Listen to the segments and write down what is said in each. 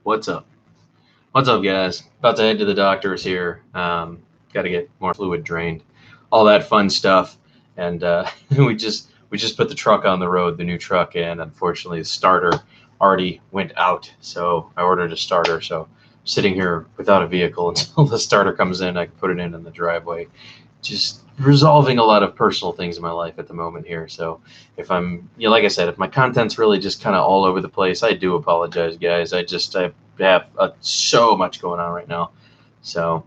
What's up? What's up, guys? About to head to the doctor's here. Got to get more fluid drained, all that fun stuff. And we just put the truck on the road, the new truck, and unfortunately the starter already went out. So I ordered a starter. So sitting here without a vehicle until the starter comes in, I can put it in the driveway. Just resolving a lot of personal things in my life at the moment here. So if I'm, like I said, if my content's really just kind of all over the place, I do apologize, guys. I have so much going on right now. So,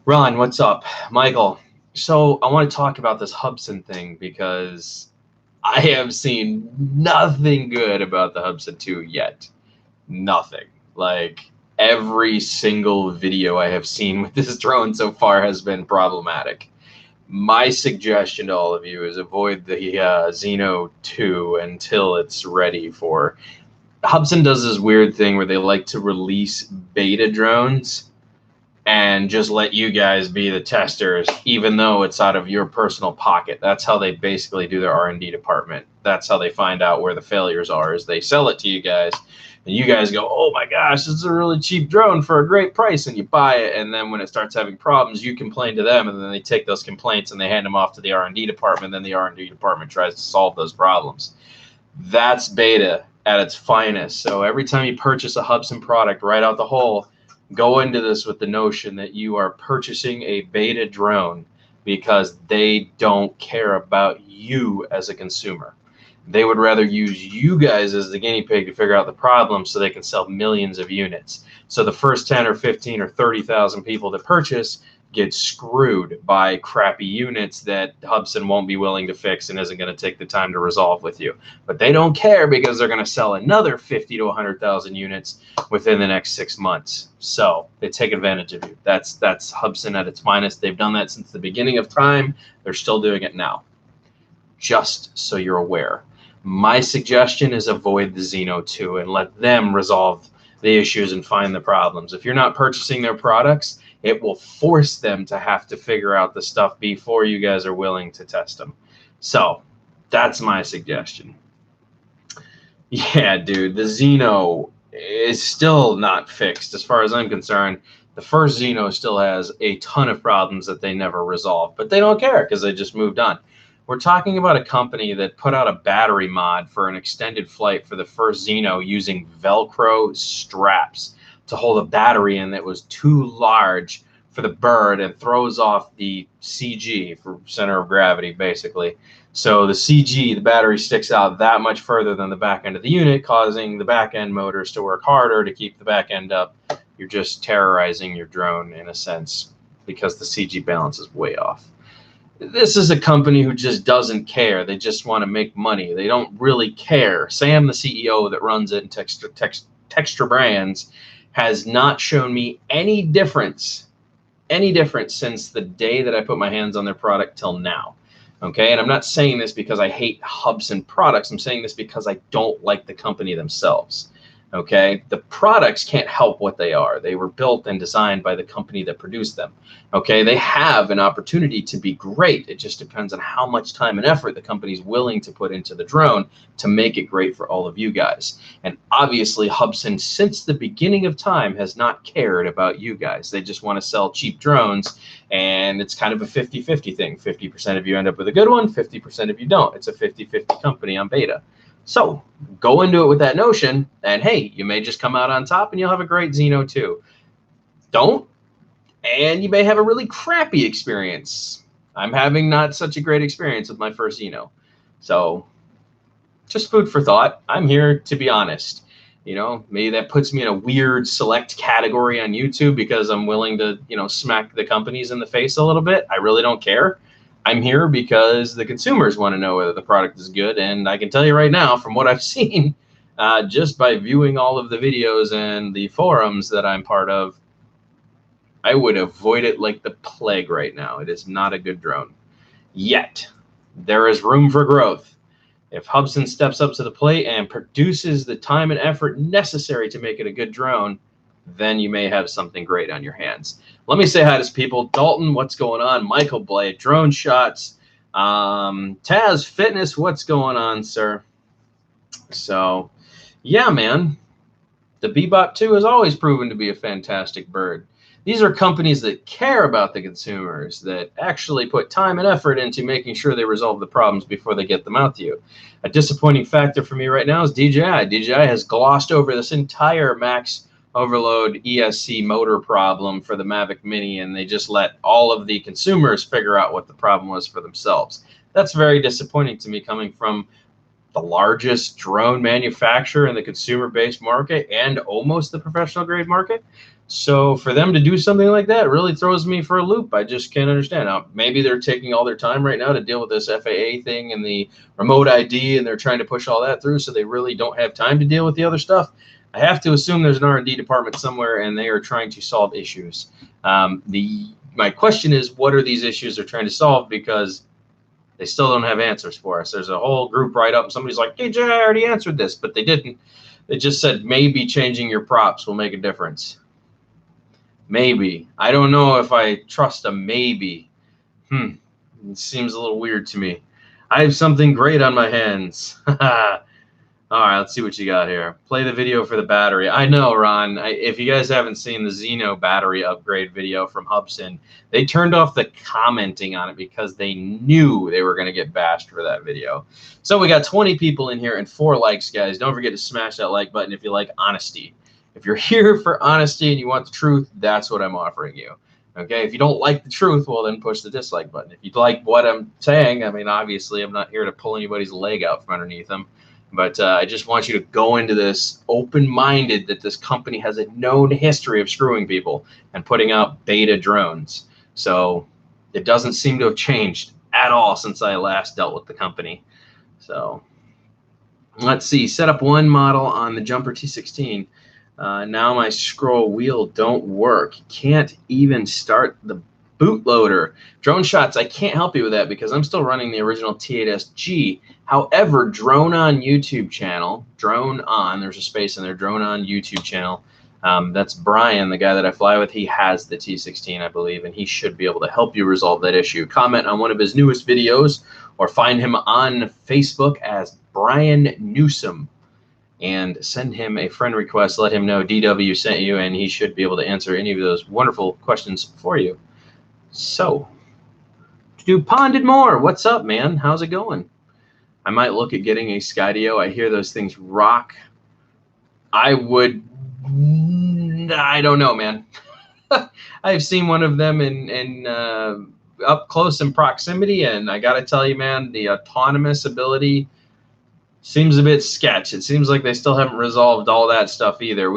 Ron, what's up? Michael. So I want to talk about this Hubsan thing because I have seen nothing good about the Hubsan 2 yet. Nothing. Like, every single video I have seen with this drone so far has been problematic. My suggestion to all of you is avoid the Zino 2 until it's ready for... Hubsan does this weird thing where they like to release beta drones and just let you guys be the testers, even though it's out of your personal pocket. That's how they basically do their R&D department. That's how they find out where the failures are, is they sell it to you guys, and you guys go, oh my gosh, this is a really cheap drone for a great price, and you buy it, and then when it starts having problems, you complain to them, and then they take those complaints and they hand them off to the R&D department, and then the R&D department tries to solve those problems. That's beta at its finest. So every time you purchase a Hubsan product right out the hole, go into this with the notion that you are purchasing a beta drone because they don't care about you as a consumer. They would rather use you guys as the guinea pig to figure out the problem so they can sell millions of units. So the first 10 or 15 or 30,000 people that purchase get screwed by crappy units that Hubsan won't be willing to fix and isn't going to take the time to resolve with you. But they don't care because they're going to sell another 50 to 100,000 units within the next 6 months. So they take advantage of you. That's Hubsan at its finest. They've done that since the beginning of time. They're still doing it now. Just so you're aware. My suggestion is avoid the Zino 2 and let them resolve the issues and find the problems. If you're not purchasing their products, it will force them to have to figure out the stuff before you guys are willing to test them. So that's my suggestion. Yeah, dude, the Zino is still not fixed as far as I'm concerned. The first Zino still has a ton of problems that they never resolved, but they don't care because they just moved on. We're talking about a company that put out a battery mod for an extended flight for the first Zino using Velcro straps to hold a battery in that was too large for the bird and throws off the CG, for center of gravity, basically. So the CG, the battery, sticks out that much further than the back end of the unit, causing the back end motors to work harder to keep the back end up. You're just terrorizing your drone in a sense because the CG balance is way off. This is a company who just doesn't care. They just want to make money. They don't really care. Sam, the CEO that runs it, and Texture Brands, has not shown me any difference since the day that I put my hands on their product till now. Okay, and I'm not saying this because I hate Hubsan products. I'm saying this because I don't like the company themselves. Okay, the products can't help what they are. They were built and designed by the company that produced them. Okay, they have an opportunity to be great. It just depends on how much time and effort the company's willing to put into the drone to make it great for all of you guys. And obviously, Hubsan, since the beginning of time, has not cared about you guys. They just want to sell cheap drones, and it's kind of a 50-50 thing. 50% of you end up with a good one, 50% of you don't. It's a 50-50 company on beta. So go into it with that notion, and hey, you may just come out on top and you'll have a great Zino 2. Don't, and you may have a really crappy experience. I'm having not such a great experience with my first Zino. So just food for thought. I'm here to be honest. You know, maybe that puts me in a weird select category on YouTube because I'm willing to, smack the companies in the face a little bit. I really don't care. I'm here because the consumers want to know whether the product is good, and I can tell you right now, from what I've seen, just by viewing all of the videos and the forums that I'm part of, I would avoid it like the plague right now. It is not a good drone. Yet, there is room for growth. If Hubsan steps up to the plate and produces the time and effort necessary to make it a good drone, then you may have something great on your hands. Let me say hi to some people. Dalton, what's going on? Michael Blade, Drone Shots. Taz Fitness, what's going on, sir? So, yeah, man. The Bebop 2 has always proven to be a fantastic bird. These are companies that care about the consumers, that actually put time and effort into making sure they resolve the problems before they get them out to you. A disappointing factor for me right now is DJI. DJI has glossed over this entire max overload ESC motor problem for the Mavic Mini, and they just let all of the consumers figure out what the problem was for themselves. That's very disappointing to me, coming from the largest drone manufacturer in the consumer-based market and almost the professional grade market. So for them to do something like that really throws me for a loop. I just can't understand. Now, maybe they're taking all their time right now to deal with this FAA thing and the remote ID, and they're trying to push all that through, so they really don't have time to deal with the other stuff. I have to assume there's an R&D department somewhere, and they are trying to solve issues. My question is, what are these issues they're trying to solve? Because they still don't have answers for us. There's a whole group write-up, and somebody's like, DJ, I already answered this, but they didn't. They just said maybe changing your props will make a difference. Maybe. I don't know if I trust a maybe. It seems a little weird to me. I have something great on my hands. All right, let's see what you got here. Play the video for the battery. I know, Ron. If you guys haven't seen the Zino battery upgrade video from Hubson, they turned off the commenting on it because they knew they were going to get bashed for that video. So we got 20 people in here and 4 likes, guys. Don't forget to smash that like button if you like honesty. If you're here for honesty and you want the truth, that's what I'm offering you. Okay, if you don't like the truth, well, then push the dislike button. If you like what I'm saying, I mean, obviously, I'm not here to pull anybody's leg out from underneath them. But I just want you to go into this open-minded that this company has a known history of screwing people and putting out beta drones. So it doesn't seem to have changed at all since I last dealt with the company. So let's see. Set up one model on the Jumper T16. Now my scroll wheel don't work. Can't even start the bootloader. Drone shots, I can't help you with that because I'm still running the original T8SG. However, Drone On YouTube channel, Drone On, there's a space in there, Drone On YouTube channel. That's Brian, the guy that I fly with. He has the T16, I believe, and he should be able to help you resolve that issue. Comment on one of his newest videos or find him on Facebook as Brian Newsom and send him a friend request. Let him know DW sent you, and he should be able to answer any of those wonderful questions for you. So, do Ponded More, what's up, man? How's it going? I might look at getting a Skydio. I hear those things rock. I don't know, man. I've seen one of them in up close in proximity, and I got to tell you, man, the autonomous ability seems a bit sketch. It seems like they still haven't resolved all that stuff either.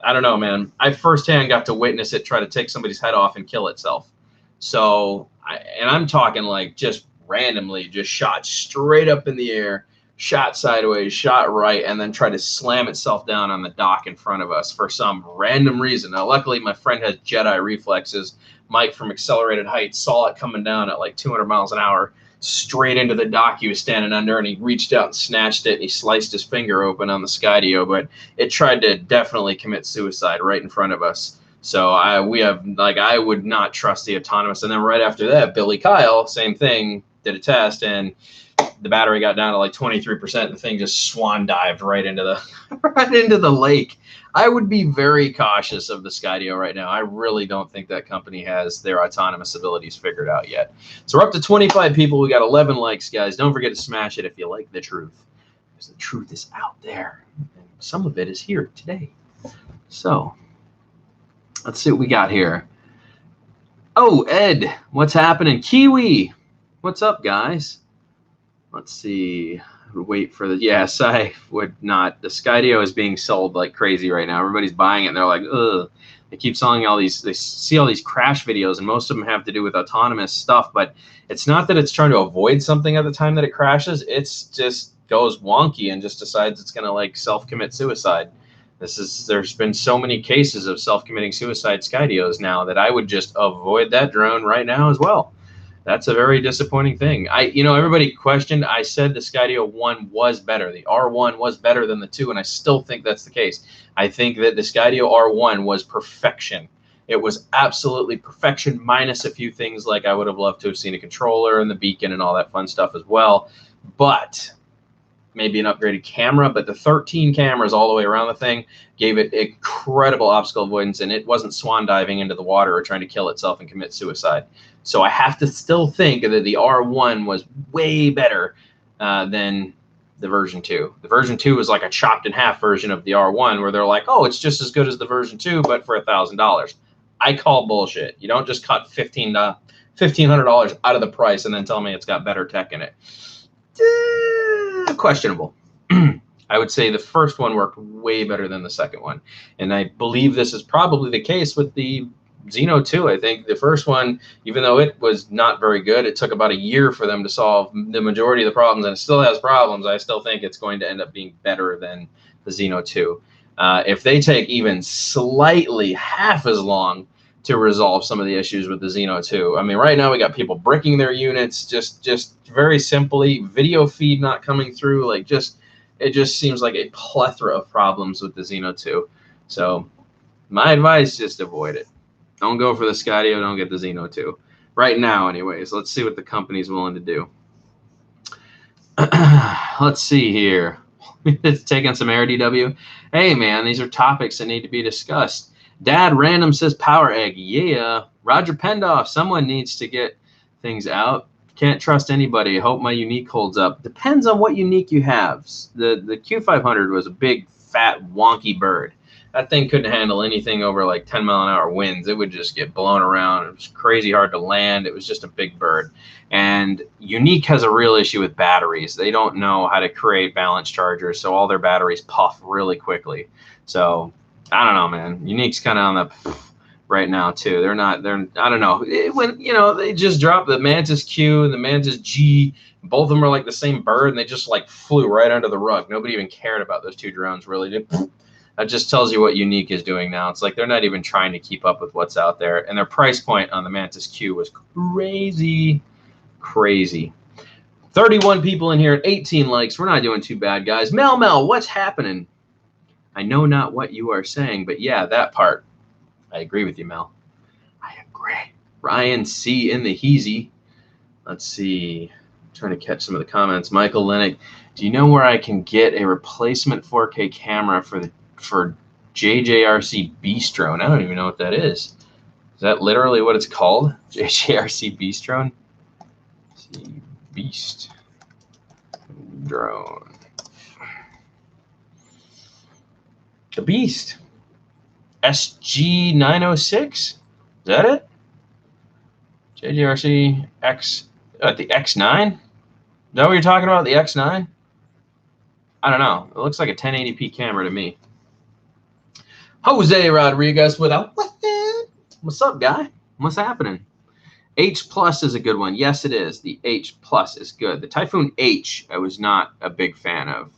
I don't know, man. I firsthand got to witness it try to take somebody's head off and kill itself. So, and I'm talking like just randomly, just shot straight up in the air, shot sideways, shot right, and then tried to slam itself down on the dock in front of us for some random reason. Now, luckily, my friend has Jedi reflexes. Mike from Accelerated Heights saw it coming down at like 200 miles an hour straight into the dock he was standing under, and he reached out and snatched it, and he sliced his finger open on the Skydio, but it tried to definitely commit suicide right in front of us. So I would not trust the autonomous. And then right after that, Billy Kyle, same thing, did a test, and the battery got down to like 23%. The thing just swan dived right into the lake. I would be very cautious of the Skydio right now. I really don't think that company has their autonomous abilities figured out yet. So we're up to 25 people. We got 11 likes, guys. Don't forget to smash it if you like the truth, because the truth is out there, and some of it is here today. So let's see what we got here. Oh, Ed, what's happening? Kiwi, what's up, guys? Let's see. Wait for the, yes, I would not. The Skydio is being sold like crazy right now. Everybody's buying it, and they're like, ugh. They keep selling all these, they see all these crash videos, and most of them have to do with autonomous stuff, but it's not that it's trying to avoid something at the time that it crashes. It's just goes wonky and just decides it's going to like self-commit suicide. There's been so many cases of self-committing suicide Skydios now that I would just avoid that drone right now as well. That's a very disappointing thing. Everybody questioned. I said the Skydio 1 was better. The R1 was better than the 2, and I still think that's the case. I think that the Skydio R1 was perfection. It was absolutely perfection, minus a few things like I would have loved to have seen a controller and the beacon and all that fun stuff as well. But maybe an upgraded camera, but the 13 cameras all the way around the thing gave it incredible obstacle avoidance, and it wasn't swan diving into the water or trying to kill itself and commit suicide. So I have to still think that the R1 was way better than the version 2. The version 2 was like a chopped in half version of the R1 where they're like, oh, it's just as good as the version 2, but for $1,000. I call bullshit. You don't just cut $1,500 out of the price and then tell me it's got better tech in it. Questionable. I would say the first one worked way better than the second one. And I believe this is probably the case with the Zino 2. I think the first one, even though it was not very good, it took about a year for them to solve the majority of the problems, and it still has problems. I still think it's going to end up being better than the Zino 2. If they take even slightly half as long to resolve some of the issues with the Zino 2. I mean, right now we got people bricking their units, just very simply, video feed not coming through, like it just seems like a plethora of problems with the Zino 2. So my advice, just avoid it. Don't go for the Skydio, don't get the Zino 2. Right now, anyways. Let's see what the company's willing to do. Let's see here. It's taking some air, DW. Hey, man, these are topics that need to be discussed. Dad Random says Power Egg. Yeah. Roger Pendoff, someone needs to get things out. Can't trust anybody. Hope my unique holds up. Depends on what unique you have. The Q500 was a big, fat, wonky bird. That thing couldn't handle anything over like 10-mile-an-hour winds. It would just get blown around. It was crazy hard to land. It was just a big bird. And Unique has a real issue with batteries. They don't know how to create balance chargers, so all their batteries puff really quickly. So I don't know, man. Unique's kind of on the right now too. I don't know. They just dropped the Mantis Q and the Mantis G. Both of them are like the same bird, and they just like flew right under the rug. Nobody even cared about those two drones, really. That just tells you what Unique is doing now. It's like they're not even trying to keep up with what's out there. And their price point on the Mantis Q was crazy, crazy. 31 people in here and 18 likes. We're not doing too bad, guys. Mel, what's happening? I know not what you are saying, but yeah, that part. I agree with you, Mel. I agree. Ryan C. in the Heezy. Let's see. I'm trying to catch some of the comments. Michael Lennox, do you know where I can get a replacement 4K camera for JJRC Beast Drone? I don't even know what that is. Is that literally what it's called? JJRC Beast Drone? Beast Drone. The Beast. SG906? Is that it? JJRC X. The X9? Is that what you're talking about? The X9? I don't know. It looks like a 1080p camera to me. Jose Rodriguez with a what's up, guy? What's happening? H Plus is a good one. Yes, it is. The H Plus is good. The Typhoon H, I was not a big fan of.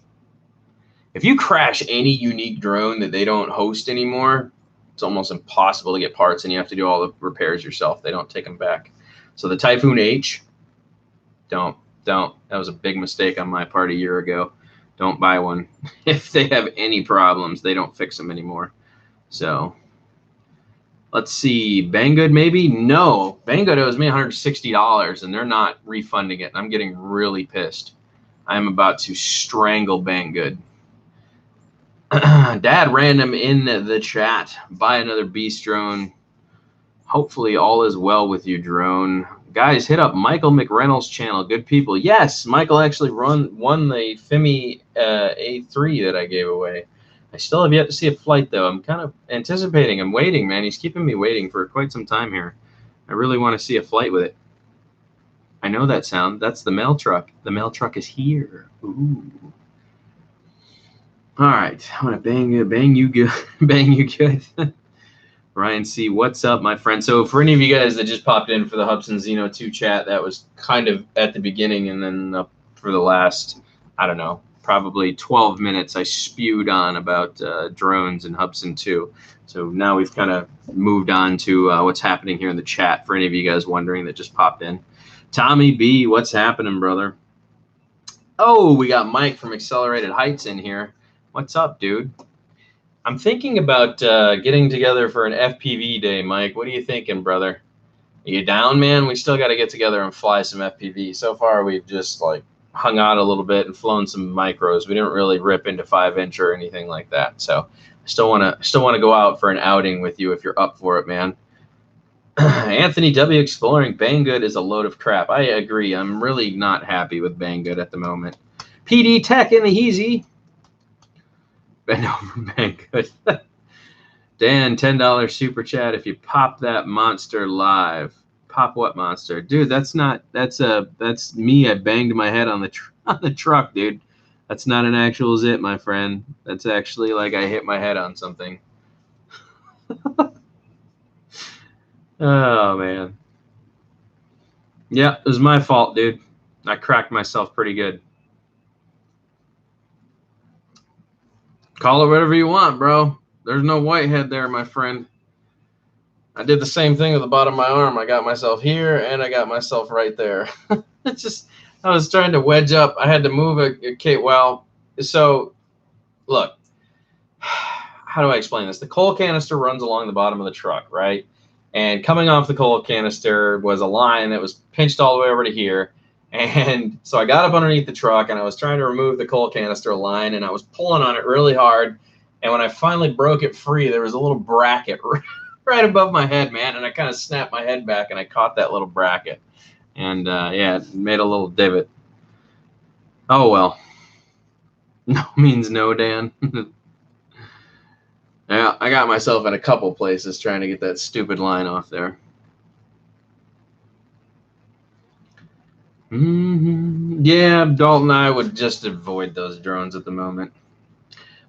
If you crash any Unique drone that they don't host anymore, it's almost impossible to get parts, and you have to do all the repairs yourself. They don't take them back. So the Typhoon H, don't. That was a big mistake on my part a year ago. Don't buy one. If they have any problems, they don't fix them anymore. So let's see. Banggood maybe? No. Banggood owes me $160, and they're not refunding it. I'm getting really pissed. I'm about to strangle Banggood. Dad Random in the chat. Buy another Beast drone. Hopefully all is well with your drone. Guys, hit up Michael McReynolds' channel. Good people. Yes, Michael actually won the FIMI A3 that I gave away. I still have yet to see a flight, though. I'm kind of anticipating. I'm waiting, man. He's keeping me waiting for quite some time here. I really want to see a flight with it. I know that sound. That's the mail truck. The mail truck is here. Ooh. All right. I want to bang you good. Bang you good. Ryan C., what's up, my friend? So for any of you guys that just popped in for the Hubson Zino 2 chat, that was kind of at the beginning, and then up for the last, I don't know, probably 12 minutes I spewed on about drones and Hubson 2. So now we've kind of moved on to what's happening here in the chat for any of you guys wondering that just popped in. Tommy B., what's happening, brother? Oh, we got Mike from Accelerated Heights in here. What's up, dude? I'm thinking about getting together for an FPV day, Mike. What are you thinking, brother? Are you down, man? We still got to get together and fly some FPV. So far, we've just, like, hung out a little bit and flown some micros. We didn't really rip into 5-inch or anything like that. So I still want to go out for an outing with you if you're up for it, man. Anthony W. Exploring Banggood is a load of crap. I agree. I'm really not happy with Banggood at the moment. PD Tech in the Heezy. Bend over Banggood. Dan, $10 super chat. If you pop that monster live. Pop what monster? Dude, that's me. I banged my head on the truck, dude. That's not an actual zit, my friend. That's actually like I hit my head on something. Oh, man. Yeah, it was my fault, dude. I cracked myself pretty good. Call it whatever you want, bro. There's no whitehead there, my friend. I did the same thing with the bottom of my arm. I got myself here, and I got myself right there. It's just, I was trying to wedge up. I had to move a cable. Well, so, look. How do I explain this? The coal canister runs along the bottom of the truck, right? And coming off the coal canister was a line that was pinched all the way over to here. And so I got up underneath the truck, and I was trying to remove the coal canister line, and I was pulling on it really hard. And when I finally broke it free, there was a little bracket right above my head, man. And I kind of snapped my head back, and I caught that little bracket. And, yeah, it made a little divot. Oh, well. No means no, Dan. Yeah, I got myself in a couple places trying to get that stupid line off there. Yeah, Dalton, I would just avoid those drones at the moment.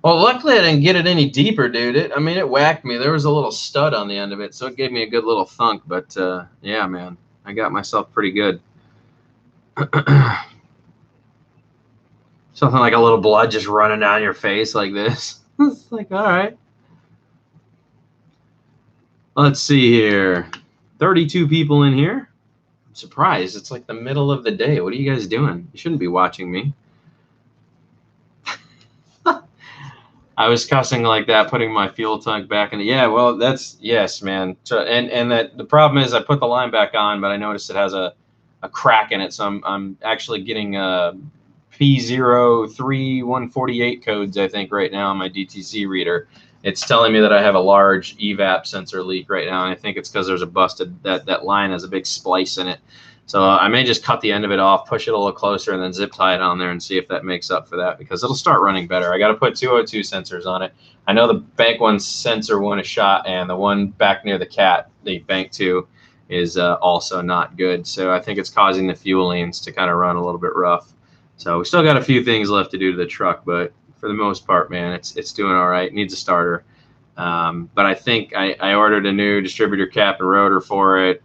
Well, luckily I didn't get it any deeper, dude. It whacked me. There was a little stud on the end of it, so it gave me a good little thunk. But, yeah, man, I got myself pretty good. Something like a little blood just running down your face like this. It's like, all right. Let's see here. 32 people in here. I'm surprised. It's like the middle of the day. What are you guys doing? You shouldn't be watching me. I was cussing like that, putting my fuel tank back in. Yeah, well, yes, man. And that the problem is I put the line back on, but I noticed it has a crack in it. So I'm actually getting P03148 codes, I think, right now on my DTC reader. It's telling me that I have a large evap sensor leak right now, and I think it's because there's a busted, that line has a big splice in it. So I may just cut the end of it off, push it a little closer, and then zip tie it on there and see if that makes up for that, because it'll start running better. I got to put 202 sensors on it. I know the bank one sensor won a shot, and the one back near the cat, the bank 2, is also not good. So I think it's causing the fuel lanes to kind of run a little bit rough. So we still got a few things left to do to the truck, but for the most part, man, it's doing all right. It needs a starter. But I think I ordered a new distributor cap and rotor for it,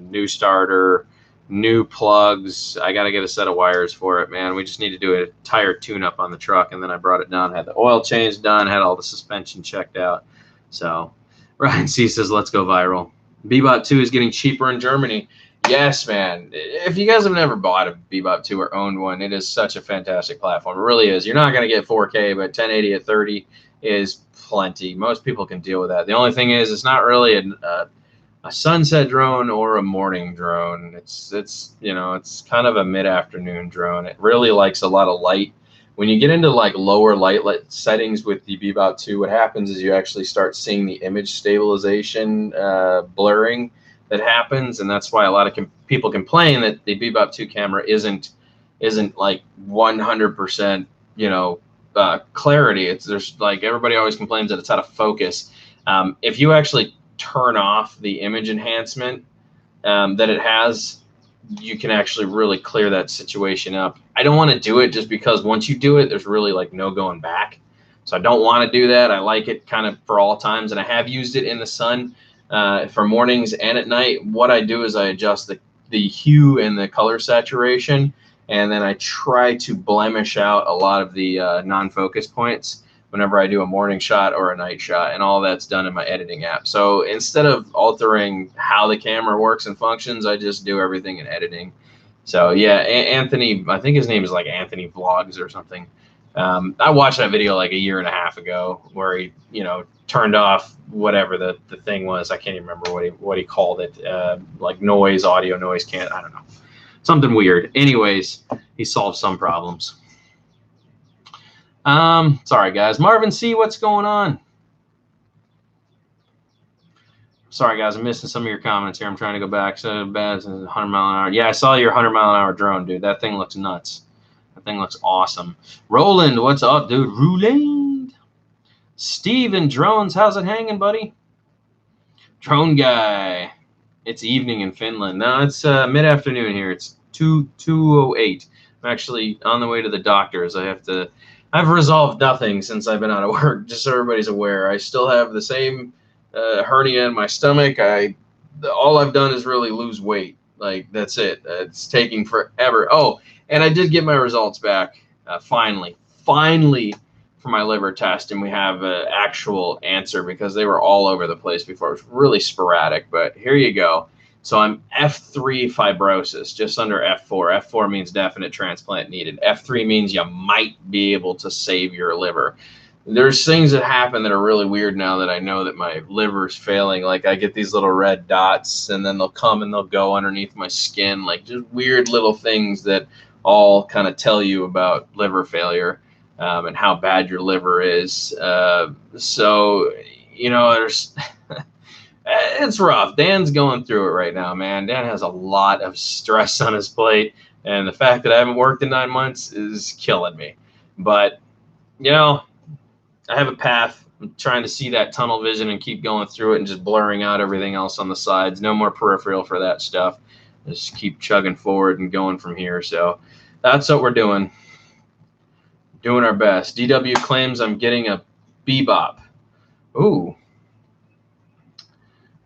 new starter, new plugs. I got to get a set of wires for it, man. We just need to do a tire tune-up on the truck, and then I brought it down, had the oil change done, had all the suspension checked out. So Ryan C says, let's go viral. Bebop 2 is getting cheaper in Germany. Yes, man. If you guys have never bought a Bebop 2 or owned one, it is such a fantastic platform. It really is. You're not going to get 4K, but 1080 at 30 is plenty. Most people can deal with that. The only thing is, it's not really a sunset drone or a morning drone. It's kind of a mid-afternoon drone. It really likes a lot of light. When you get into like lower light settings with the Bebop 2, what happens is you actually start seeing the image stabilization blurring that happens, and that's why a lot of people complain that the Bebop 2 camera isn't like 100%, clarity. There's like, everybody always complains that it's out of focus. If you actually turn off the image enhancement that it has, you can actually really clear that situation up. I don't want to do it just because once you do it, there's really like no going back. So I don't want to do that. I like it kind of for all times, and I have used it in the sun for mornings and at night. What I do is I adjust the hue and the color saturation, and then I try to blemish out a lot of the non-focus points whenever I do a morning shot or a night shot, and all that's done in my editing app. So instead of altering how the camera works and functions, I just do everything in editing. So yeah, Anthony, I think his name is like Anthony Vlogs or something. I watched that video like a year and a half ago where he, turned off whatever the thing was. I can't even remember what he called it, like audio noise, I don't know. Something weird. Anyways, he solved some problems. Sorry, guys. Marvin C., what's going on? Sorry, guys. I'm missing some of your comments here. I'm trying to go back. So bad, 100 mile an hour. Yeah, I saw your 100 mile an hour drone, dude. That thing looks nuts. That thing looks awesome. Roland, what's up, dude? Roland. Steven Drones, how's it hanging, buddy? Drone guy. It's evening in Finland. No, it's mid-afternoon here. It's 2:08. I'm actually on the way to the doctor's. I've resolved nothing since I've been out of work, just so everybody's aware. I still have the same hernia in my stomach. All I've done is really lose weight. Like, that's it. It's taking forever. Oh, and I did get my results back finally for my liver test, and we have an actual answer because they were all over the place before. It was really sporadic, but here you go. So I'm F3 fibrosis, just under F4. F4 means definite transplant needed. F3 means you might be able to save your liver. There's things that happen that are really weird now that I know that my liver's failing. Like, I get these little red dots, and then they'll come and they'll go underneath my skin, like just weird little things that all kind of tell you about liver failure and how bad your liver is. So, you know, there's... It's rough. Dan's going through it right now, man. Dan has a lot of stress on his plate, and the fact that I haven't worked in 9 months is killing me. But, you know, I have a path. I'm trying to see that tunnel vision and keep going through it and just blurring out everything else on the sides. No more peripheral for that stuff. Just keep chugging forward and going from here. So that's what we're doing. Doing our best. DW claims I'm getting a bebop. Ooh.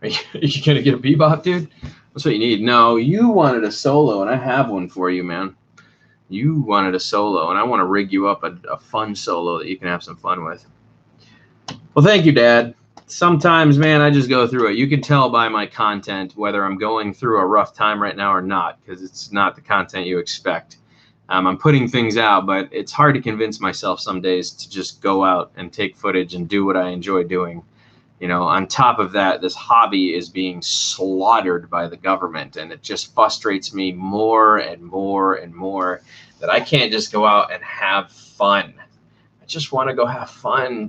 Are you going to get a bebop, dude? That's what you need. No, you wanted a solo, and I have one for you, man. You wanted a solo, and I want to rig you up a fun solo that you can have some fun with. Well, thank you, Dad. Sometimes, man, I just go through it. You can tell by my content whether I'm going through a rough time right now or not, because it's not the content you expect. I'm putting things out, but it's hard to convince myself some days to just go out and take footage and do what I enjoy doing. You know, on top of that, this hobby is being slaughtered by the government, and it just frustrates me more and more and more that I can't just go out and have fun. I just want to go have fun.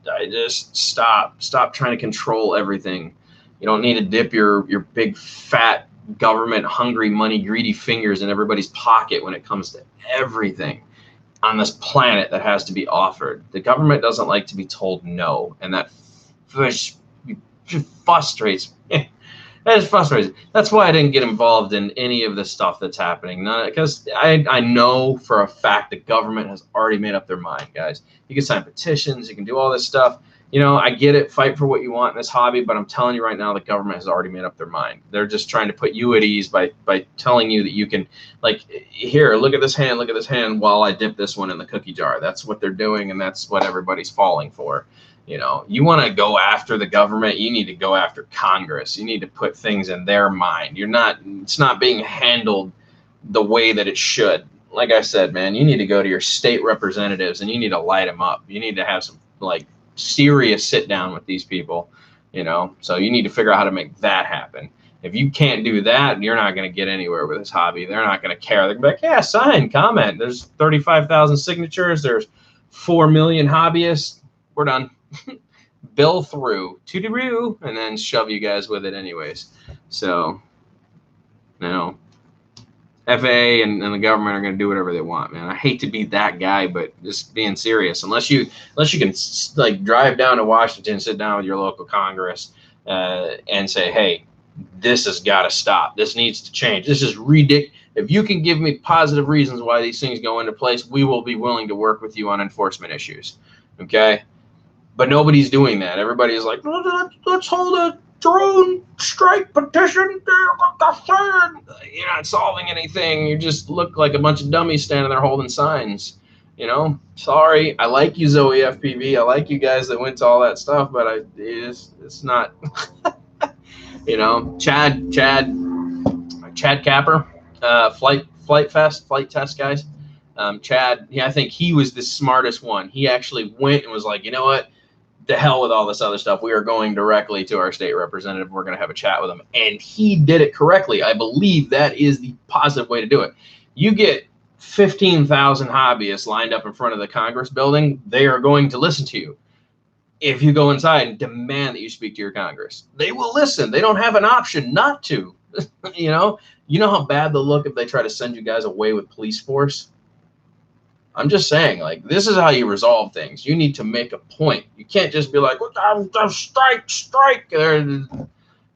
I just stop trying to control everything. You don't need to dip your big, fat, government-hungry, money-greedy fingers in everybody's pocket when it comes to everything on this planet that has to be offered. The government doesn't like to be told no, and that frustrates me. That is frustrating. That's why I didn't get involved in any of the stuff that's happening. Because I know for a fact the government has already made up their mind, guys. You can sign petitions. You can do all this stuff. You know, I get it. Fight for what you want in this hobby. But I'm telling you right now, the government has already made up their mind. They're just trying to put you at ease by telling you that you can, like, here, look at this hand while I dip this one in the cookie jar. That's what they're doing, and that's what everybody's falling for. You know, you want to go after the government, you need to go after Congress. You need to put things in their mind. It's not being handled the way that it should. Like I said, man, you need to go to your state representatives and you need to light them up. You need to have some, like, serious sit down with these people, you know? So you need to figure out how to make that happen. If you can't do that, you're not going to get anywhere with this hobby. They're not going to care. They're going to be like, yeah, sign, comment. There's 35,000 signatures. There's 4 million hobbyists. We're done. Bill through to and then shove you guys with it anyways. So, you know, FAA and the government are going to do whatever they want, man. I hate to be that guy, but just being serious. Unless you can, like, drive down to Washington, sit down with your local Congress and say, hey, this has got to stop. This needs to change. This is ridiculous. If you can give me positive reasons why these things go into place, we will be willing to work with you on enforcement issues. Okay? But nobody's doing that. Everybody's like, let's hold a drone strike petition. You're not solving anything. You just look like a bunch of dummies standing there holding signs. You know, sorry. I like you, Zoe FPV. I like you guys that went to all that stuff, but it's not. You know, Chad Capper, flight test guys. Chad, I think he was the smartest one. He actually went and was like, you know what? to hell with all this other stuff. We are going directly to our state representative. We're going to have a chat with him. And he did it correctly. I believe that is the positive way to do it. You get 15,000 hobbyists lined up in front of the Congress building. They are going to listen to you. If you go inside and demand that you speak to your Congress, they will listen. They don't have an option not to. You know how bad they'll look if they try to send you guys away with police force. I'm just saying, like, this is how you resolve things. You need to make a point. You can't just be like, strike. There's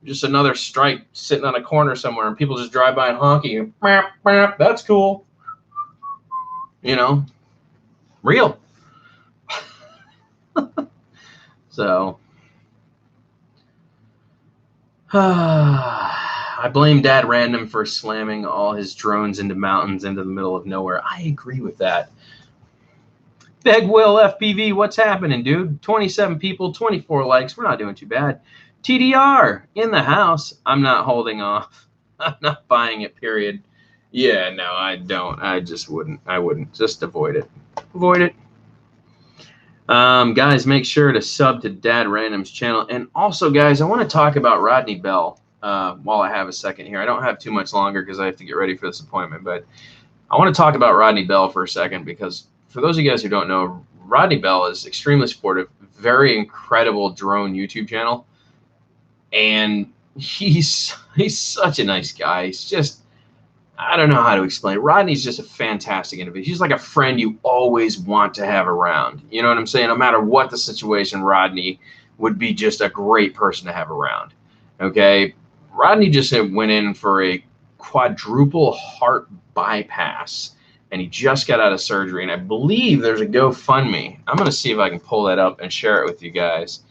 just another strike sitting on a corner somewhere, and people just drive by and honk at you. That's cool. You know, real. So, I blame Dad Random for slamming all his drones into mountains into the middle of nowhere. I agree with that. Begwill FPV, what's happening, dude? 27 people, 24 likes. We're not doing too bad. TDR, in the house. I'm not holding off. I'm not buying it, period. Yeah, no, I don't. I just wouldn't. I wouldn't. Just avoid it. Avoid it. Guys, make sure to sub to Dad Random's channel. And also, guys, I want to talk about Rodney Bell while I have a second here. I don't have too much longer because I have to get ready for this appointment. But I want to talk about Rodney Bell for a second because for those of you guys who don't know, Rodney Bell is extremely supportive, very incredible drone YouTube channel. And he's such a nice guy. He's just, I don't know how to explain it. Rodney's just a fantastic individual. He's like a friend you always want to have around. You know what I'm saying? No matter what the situation, Rodney would be just a great person to have around. Okay? Rodney just went in for a quadruple heart bypass, and he just got out of surgery. And I believe there's a GoFundMe. I'm going to see if I can pull that up and share it with you guys.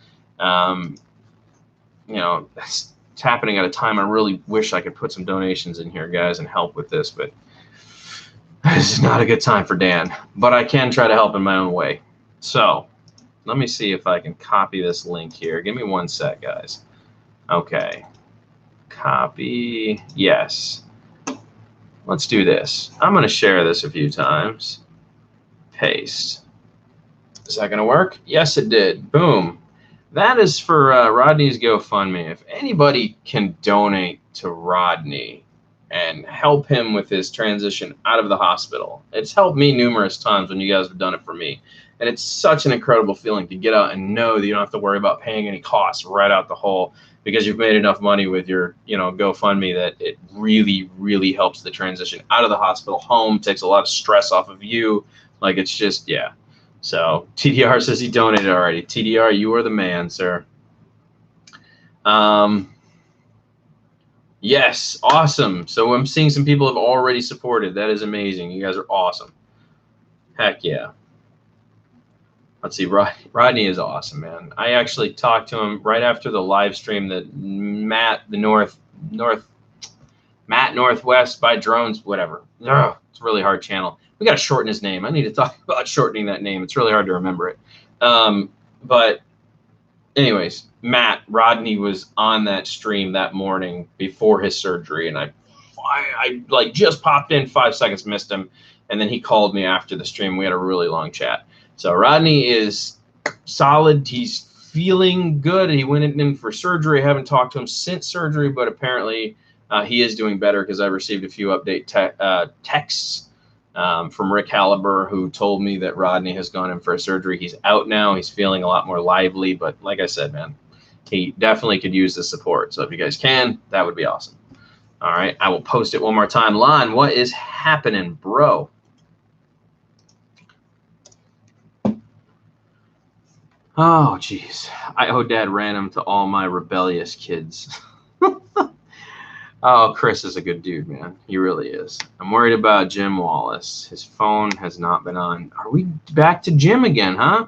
You know, it's happening at a time I really wish I could put some donations in here, guys, and help with this, but this is not a good time for Dan. But I can try to help in my own way. So let me see if I can copy this link here. Give me one sec, guys. Okay. Copy. Yes. Let's do this. I'm going to share this a few times. Paste. Is that going to work? Yes, it did. Boom. That is for Rodney's GoFundMe. If anybody can donate to Rodney and help him with his transition out of the hospital, it's helped me numerous times when you guys have done it for me. And it's such an incredible feeling to get out and know that you don't have to worry about paying any costs right out the hole because you've made enough money with your, GoFundMe that it really, really helps the transition out of the hospital home, takes a lot of stress off of you. Like, it's just, yeah. So TDR says he donated already. TDR, you are the man, sir. Yes, awesome. So I'm seeing some people have already supported. That is amazing. You guys are awesome. Heck yeah. Let's see. Rodney is awesome, man. I actually talked to him right after the live stream that Matt Northwest by Drones, whatever. Ugh, it's a really hard channel. We got to shorten his name. I need to talk about shortening that name. It's really hard to remember it. But anyways, Rodney was on that stream that morning before his surgery, and I like just popped in 5 seconds, missed him, and then he called me after the stream. We had a really long chat. So Rodney is solid. He's feeling good. He went in for surgery. I haven't talked to him since surgery, but apparently he is doing better because I received a few update texts from Rick Halliburton, who told me that Rodney has gone in for a surgery. He's out now. He's feeling a lot more lively. But like I said, man, he definitely could use the support. So if you guys can, that would be awesome. All right. I will post it one more time. Lon, what is happening, bro? Oh, geez. I owe Dad Random to all my rebellious kids. Oh, Chris is a good dude, man. He really is. I'm worried about Jim Wallace. His phone has not been on. Are we back to Jim again, huh?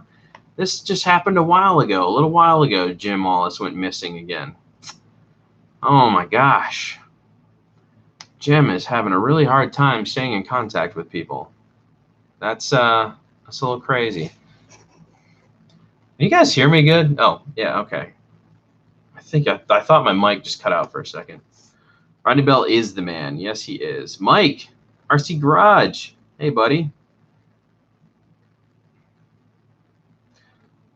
This just happened a while ago. A little while ago, Jim Wallace went missing again. Oh, my gosh. Jim is having a really hard time staying in contact with people. That's a little crazy. Can you guys hear me good? Oh, yeah, okay. I thought my mic just cut out for a second. Rodney Bell is the man. Yes, he is. Mike, RC Garage. Hey, buddy.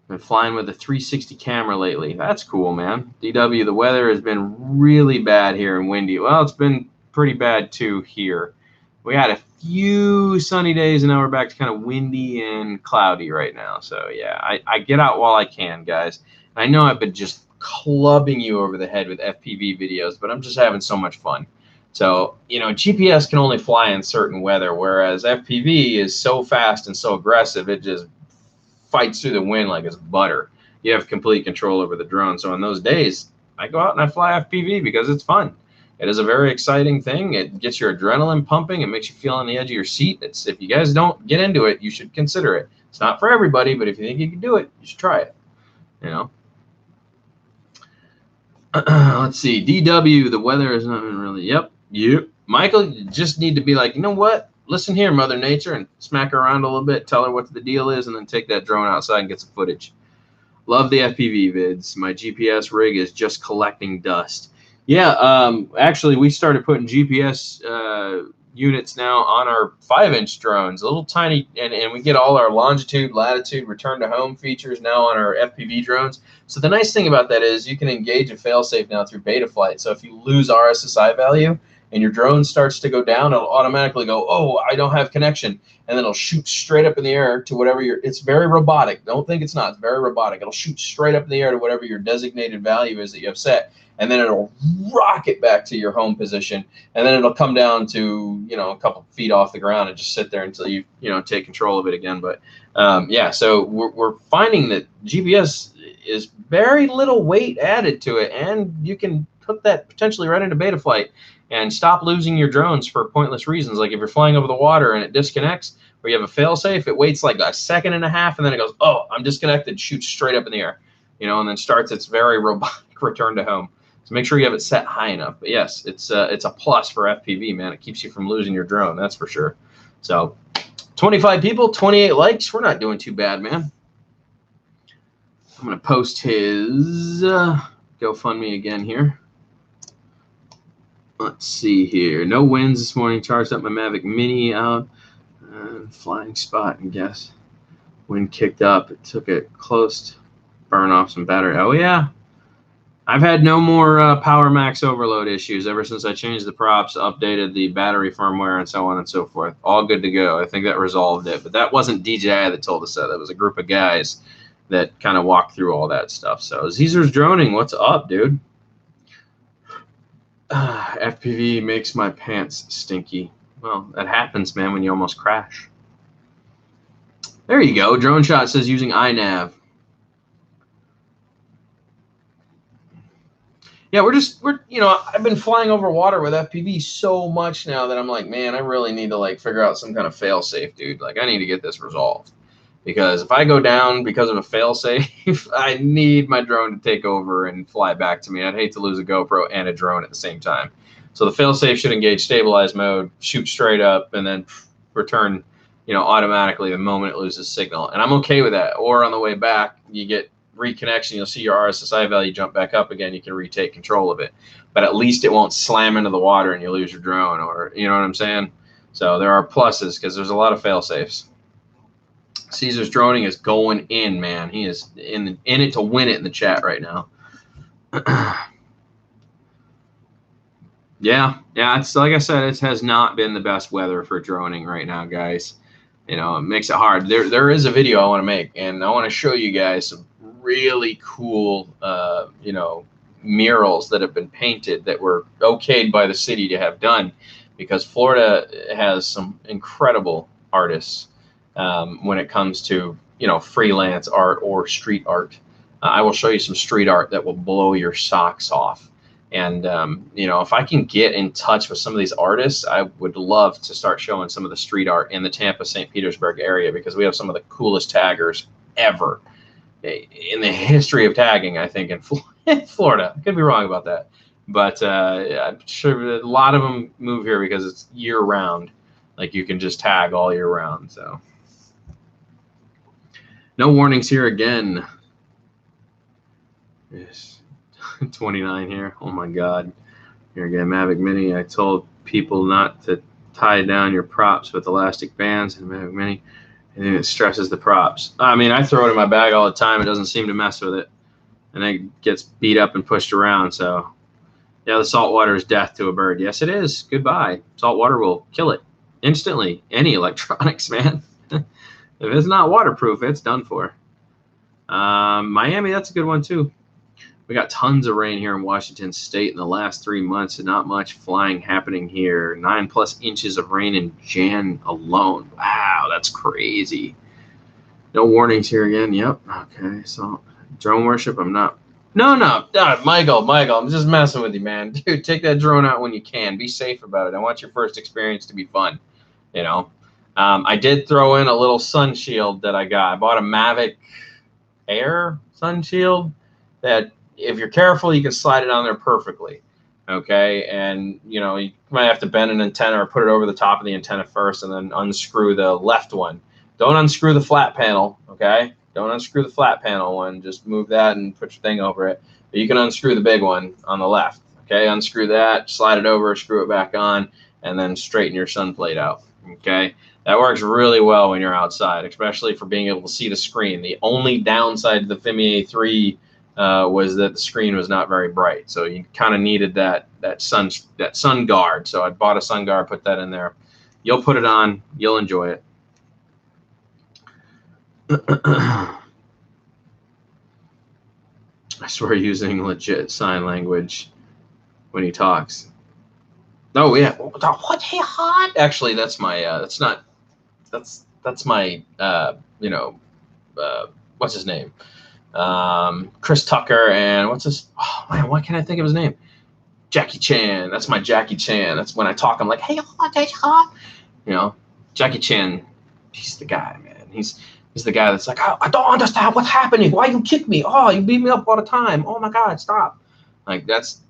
Been flying with a 360 camera lately. That's cool, man. DW, the weather has been really bad here and windy. Well, it's been pretty bad too here. We had a few sunny days, and now we're back to kind of windy and cloudy right now. So yeah, I get out while I can, guys. I know I've been just clubbing you over the head with FPV videos, but I'm just having so much fun. So, you know, GPS can only fly in certain weather, whereas FPV is so fast and so aggressive, it just fights through the wind like it's butter. You have complete control over the drone. So on those days, I go out and I fly FPV because it's fun. It is a very exciting thing. It gets your adrenaline pumping. It makes you feel on the edge of your seat. It's, if you guys don't get into it, you should consider it. It's not for everybody, but if you think you can do it, you should try it. You know. Let's see. DW, the weather is not really. Yep. Michael, you just need to be like, you know what? Listen here, Mother Nature, and smack her around a little bit. Tell her what the deal is, and then take that drone outside and get some footage. Love the FPV vids. My GPS rig is just collecting dust. Yeah, actually, we started putting GPS units now on our 5-inch drones, a little tiny, and we get all our longitude, latitude, return to home features now on our FPV drones. So the nice thing about that is you can engage a failsafe now through Betaflight. So if you lose RSSI value and your drone starts to go down, it'll automatically go, oh, I don't have connection. And then it'll shoot straight up in the air to whatever it's very robotic. Don't think it's not, it's very robotic. It'll shoot straight up in the air to whatever your designated value is that you have set. And then it'll rocket back to your home position, and then it'll come down to, you know, a couple feet off the ground and just sit there until you take control of it again. But yeah, so we're finding that GPS is very little weight added to it, and you can hook that potentially right into Betaflight and stop losing your drones for pointless reasons. Like if you're flying over the water and it disconnects, or you have a failsafe, it waits like a second and a half, and then it goes, oh, I'm disconnected, shoots straight up in the air, you know, and then starts its very robotic return to home. So make sure you have it set high enough. But yes, it's a plus for FPV, man. It keeps you from losing your drone, that's for sure. So 25 people, 28 likes. We're not doing too bad, man. I'm going to post his GoFundMe again here. Let's see here. No winds this morning. Charged up my Mavic Mini out. Flying spot, I guess. Wind kicked up. It took it close to burn off some battery. Oh, yeah. I've had no more Power Max overload issues ever since I changed the props, updated the battery firmware, and so on and so forth. All good to go. I think that resolved it. But that wasn't DJI that told us that. That was a group of guys that kind of walked through all that stuff. So Caesar's droning. What's up, dude? FPV makes my pants stinky. Well, that happens, man, when you almost crash. There you go. Drone Shot says using iNav. Yeah, I've been flying over water with FPV so much now that I'm like, man, I really need to like figure out some kind of fail safe, dude. Like I need to get this resolved, because if I go down because of a fail safe, I need my drone to take over and fly back to me. I'd hate to lose a GoPro and a drone at the same time. So the fail safe should engage stabilized mode, shoot straight up, and then return, automatically the moment it loses signal. And I'm okay with that. Or on the way back, you get reconnection, you'll see your RSSI value jump back up again. You can retake control of it, but at least it won't slam into the water and you lose your drone, or you know what I'm saying? So there are pluses because there's a lot of fail safes. Caesar's droning is going in, man. He is in it to win it in the chat right now. Yeah, it's like I said, it has not been the best weather for droning right now, guys. It makes it hard. There is a video I want to make, and I want to show you guys some really cool, murals that have been painted that were okayed by the city to have done, because Florida has some incredible artists when it comes to, freelance art or street art. I will show you some street art that will blow your socks off. And, if I can get in touch with some of these artists, I would love to start showing some of the street art in the Tampa, St. Petersburg area, because we have some of the coolest taggers ever in the history of tagging, I think, in Florida. I could be wrong about that. But I'm sure a lot of them move here because it's year round. Like you can just tag all year round. So no warnings here again. Yes. 29 here. Oh my God. Here again, Mavic Mini. I told people not to tie down your props with elastic bands in Mavic Mini. It stresses the props. I mean, I throw it in my bag all the time. It doesn't seem to mess with it. And it gets beat up and pushed around. So, yeah, the salt water is death to a bird. Yes, it is. Goodbye. Salt water will kill it instantly. Any electronics, man. If it's not waterproof, it's done for. Miami, that's a good one, too. We got tons of rain here in Washington State in the last 3 months, and not much flying happening here. 9+ inches of rain in Jan alone. Wow, that's crazy. No warnings here again. Yep. Okay, so drone worship, I'm not. No, Michael, I'm just messing with you, man. Dude, take that drone out when you can. Be safe about it. I want your first experience to be fun, you know. I did throw in a little sun shield that I got. I bought a Mavic Air sun shield that, if you're careful, you can slide it on there perfectly. Okay, and you know, you might have to bend an antenna or put it over the top of the antenna first and then unscrew the left one. Don't unscrew the flat panel, okay? Don't unscrew the flat panel one. Just move that and put your thing over it. But you can unscrew the big one on the left, okay? Unscrew that, slide it over, screw it back on, and then straighten your sun plate out, okay? That works really well when you're outside, especially for being able to see the screen. The only downside to the FIMI A3 was that the screen was not very bright, so you kind of needed that sun guard. So I bought a sun guard, put that in there. You'll put it on, you'll enjoy it. I swear, using legit sign language when he talks. Oh yeah, what? Hey, hot. Actually, that's my. That's my. What's his name? Chris Tucker and what's his? Oh man, why can't I think of his name? Jackie Chan. That's my Jackie Chan. That's when I talk. I'm like, hey, hot. You know, Jackie Chan. He's the guy, man. He's the guy that's like, I don't understand what's happening. Why you kick me? Oh, you beat me up all the time. Oh my God, stop. Like that's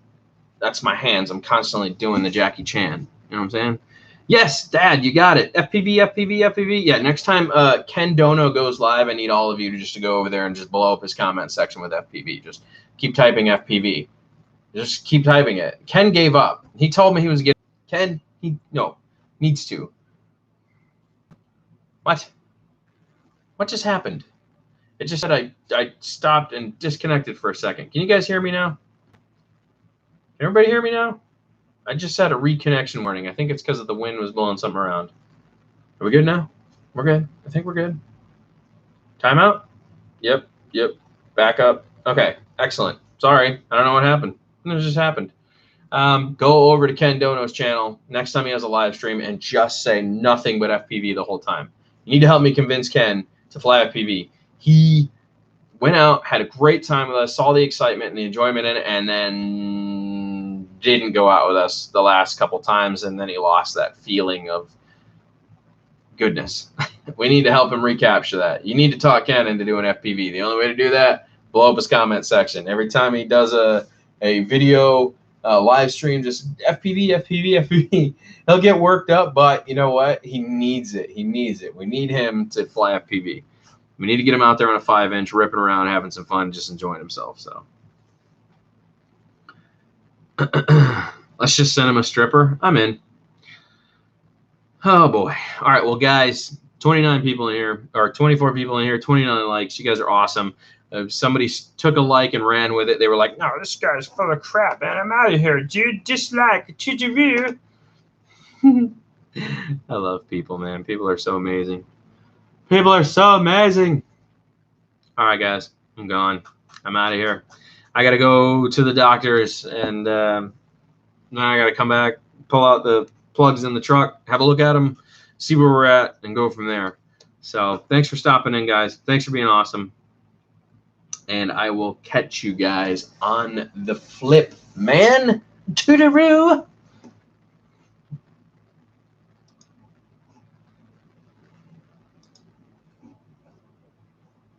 my hands. I'm constantly doing the Jackie Chan. You know what I'm saying? Yes, Dad, you got it. FPV. Yeah, next time Ken Dono goes live, I need all of you to go over there and just blow up his comment section with FPV. Just keep typing FPV. Just keep typing it. Ken gave up. He told me he was getting. Ken, needs to. What? What just happened? It just said I stopped and disconnected for a second. Can you guys hear me now? Can everybody hear me now? I just had a reconnection warning. I think it's because of the wind was blowing something around. Are we good now? We're good. I think we're good. Timeout? Yep. Back up. Okay, excellent. Sorry, I don't know what happened. It just happened. Go over to Ken Dono's channel next time he has a live stream and just say nothing but FPV the whole time. You need to help me convince Ken to fly FPV. He went out, had a great time with us, saw the excitement and the enjoyment in it, and then didn't go out with us the last couple times, and then he lost that feeling of goodness. We need to help him recapture that. You need to talk Ken into doing FPV. The only way to do that, blow up his comment section. Every time he does a video live stream, just FPV. He'll get worked up, but you know what? He needs it. We need him to fly FPV. We need to get him out there on a 5-inch, ripping around, having some fun, just enjoying himself. So let's just send him a stripper. I'm in. Oh boy. All right, well guys, 29 people in here, or 24 people in here, 29 likes. You guys are awesome. Somebody took a like and ran with it. They were like, no, this guy's full of crap, man. I'm out of here, dude. Dislike to the view. I love people, man. People are so amazing. People are so amazing. All right, guys. I'm gone. I'm out of here. I got to go to the doctor's, and then I got to come back, pull out the plugs in the truck, have a look at them, see where we're at, and go from there. So thanks for stopping in, guys. Thanks for being awesome. And I will catch you guys on the flip, man. Toodaloo.